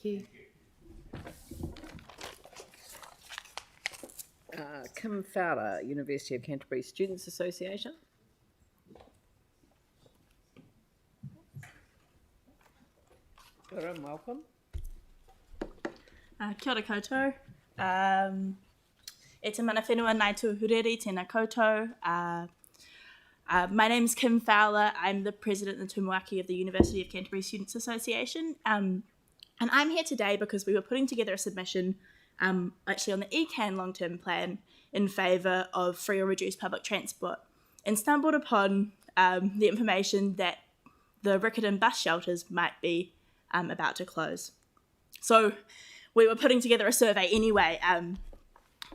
Thank you. Kim Fowler, University of Canterbury Students Association. Hello and welcome. Kia ora koutou. E te mana whenua nai tu hureri, tēnā koutou. My name is Kim Fowler. I'm the president and tumuaki of the University of Canterbury Students Association. And I'm here today because we were putting together a submission actually on the ECAN long-term plan in favour of free or reduced public transport, and stumbled upon the information that the Riccarton bus shelters might be about to close. So we were putting together a survey anyway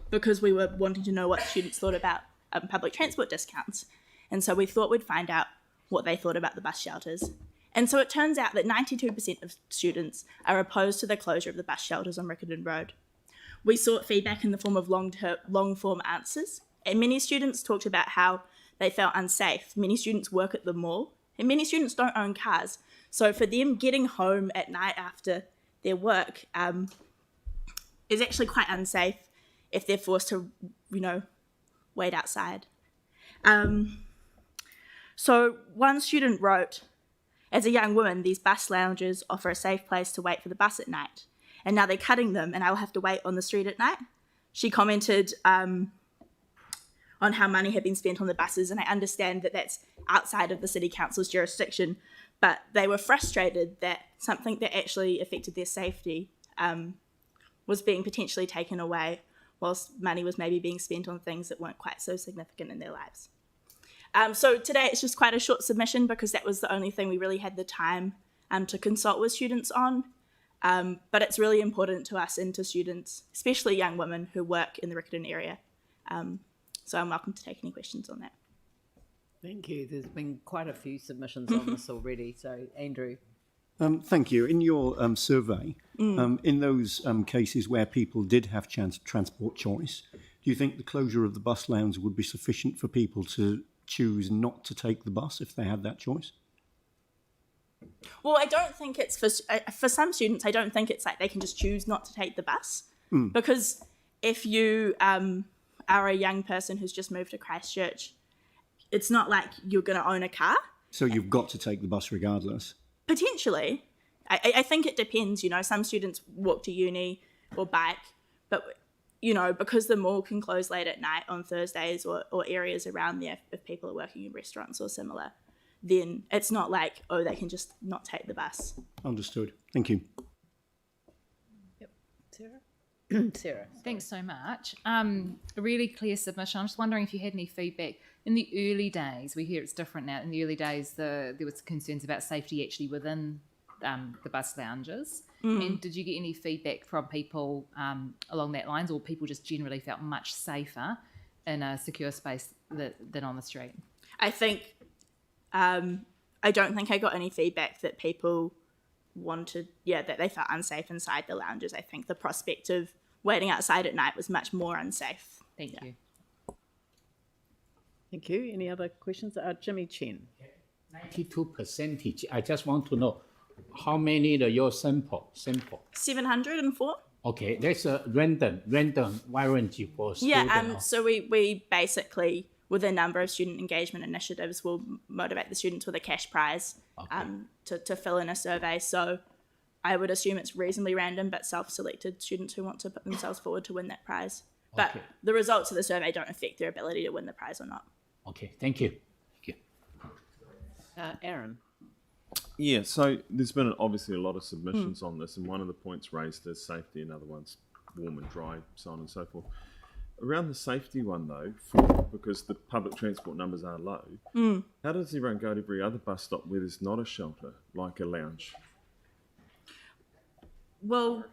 because we were wanting to know what students thought about public transport discounts. And so we thought we'd find out what they thought about the bus shelters. And so it turns out that 92% of students are opposed to the closure of the bus shelters on Riccarton Road. We sought feedback in the form of long-form answers, and many students talked about how they felt unsafe. Many students work at the mall, and many students don't own cars. So for them, getting home at night after their work is actually quite unsafe if they're forced to, wait outside. So one student wrote, "As a young woman, these bus lounges offer a safe place to wait for the bus at night, and now they're cutting them and I'll have to wait on the street at night." She commented on how money had been spent on the buses, and I understand that that's outside of the City Council's jurisdiction, but they were frustrated that something that actually affected their safety was being potentially taken away, whilst money was maybe being spent on things that weren't quite so significant in their lives. So today it's just quite a short submission because that was the only thing we really had the time to consult with students on. But it's really important to us and to students, especially young women who work in the Riccarton area. So I'm welcome to take any questions on that. Thank you. There's been quite a few submissions on this already. So Andrew. Thank you. In your survey, in those cases where people did have transport choice, do you think the closure of the bus lounge would be sufficient for people to choose not to take the bus if they had that choice? Well, I don't think it's for some students. I don't think it's like they can just choose not to take the bus, because if you are a young person who's just moved to Christchurch, it's not like you're going to own a car. So you've got to take the bus regardless. Potentially, I think it depends. Some students walk to uni or bike, but because the mall can close late at night on Thursdays or areas around there, if people are working in restaurants or similar, then it's not like, they can just not take the bus. Understood. Thank you. Yep. Sarah? Sarah. Thanks so much. A really clear submission. I'm just wondering if you had any feedback. In the early days, we hear it's different now. In the early days, there was concerns about safety actually within the bus lounges. And did you get any feedback from people along that lines, or people just generally felt much safer in a secure space than on the street? I think, I don't think I got any feedback that people wanted, that they felt unsafe inside the lounges. I think the prospect of waiting outside at night was much more unsafe. Thank you. Thank you. Any other questions? Jimmy Chen. 92%. I just want to know how many your sample? 704. Okay, that's a random warranty for student. Yeah, so we basically, with a number of student engagement initiatives, will motivate the students with a cash prize to fill in a survey. So I would assume it's reasonably random, but self-selected students who want to put themselves forward to win that prize. But the results of the survey don't affect their ability to win the prize or not. Okay, thank you. Aaron. Yeah, so there's been obviously a lot of submissions on this, and one of the points raised is safety, another one's warm and dry, so on and so forth. Around the safety one, though, because the public transport numbers are low, how does everyone go to every other bus stop where there's not a shelter, like a lounge? Well,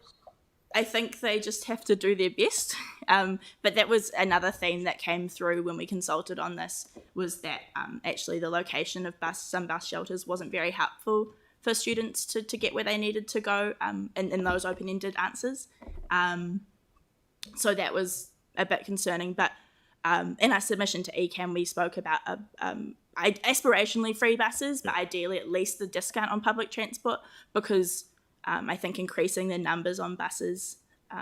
I think they just have to do their best. But that was another theme that came through when we consulted on this, was that actually the location of some bus shelters wasn't very helpful for students to get where they needed to go in those open-ended answers. So that was a bit concerning. But in our submission to ECAN, we spoke about aspirationally free buses, but ideally at least the discount on public transport, because I think increasing the numbers on buses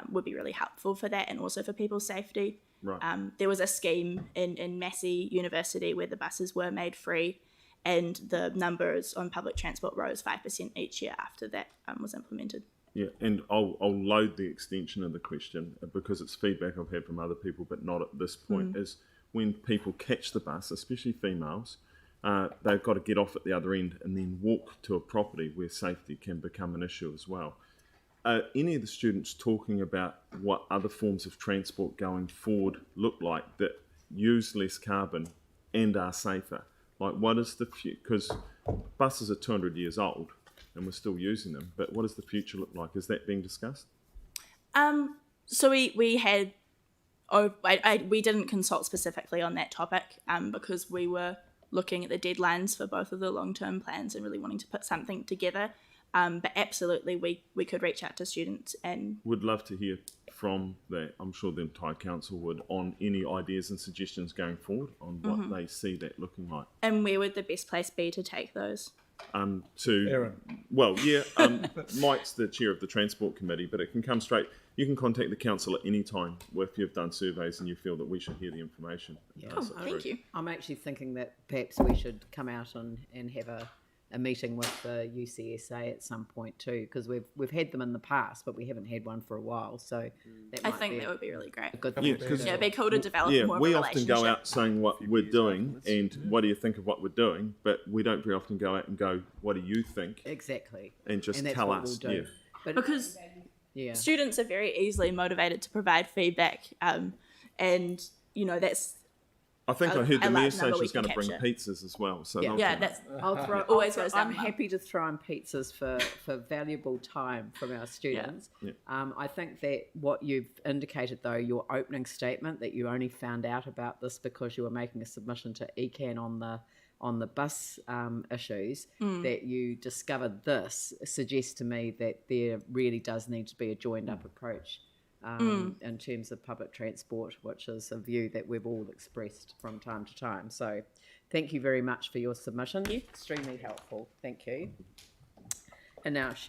would be really helpful for that and also for people's safety. Right. There was a scheme in Massey University where the buses were made free, and the numbers on public transport rose 5% each year after that was implemented. Yeah, and I'll load the extension of the question because it's feedback I've had from other people, but not at this point, is when people catch the bus, especially females, they've got to get off at the other end and then walk to a property where safety can become an issue as well. Any of the students talking about what other forms of transport going forward look like that use less carbon and are safer? Like, what is the future? Because buses are 200 years old and we're still using them, but what does the future look like? Is that being discussed? So we had, we didn't consult specifically on that topic because we were looking at the deadlines for both of the long-term plans and really wanting to put something together. But absolutely, we could reach out to students and... Would love to hear from I'm sure the entire council would, on any ideas and suggestions going forward on what they see that looking like. And where would the best place be to take those? Aaron. Well, yeah, Mike's the chair of the Transport Committee, but it can come straight. You can contact the council at any time if you've done surveys and you feel that we should hear the information. Cool, thank you. I'm actually thinking that perhaps we should come out and have a meeting with the UCSA at some point too, because we've had them in the past, but we haven't had one for a while. So that I think that would be really great. a good Yeah, thing. 'cause- Yeah, it'd be cool to develop Yeah, more of we a often relationship. go out saying what we're doing and what do you think of what we're doing, but we don't very often go out and go, what do you think? Exactly. And just that's tell what us. we'll do. Yeah. But Because yeah, students are very easily motivated to provide feedback, and that's I think I heard a the mayor large say number we she's going to can bring capture. pizzas as well. So Yeah. they'll yeah, come. that's I'll throw. Always goes down I'm the mouth. happy to throw in pizzas for valuable time from our students. Yeah. I think that what you've indicated, though, your opening statement that you only found out about this because you were making a submission to ECAN on the bus issues, that you discovered this suggests to me that there really does need to be a joined up approach in terms of public transport, which is a view that we've all expressed from time to time. So thank you very much for your submission. Extremely helpful. Thank you. And now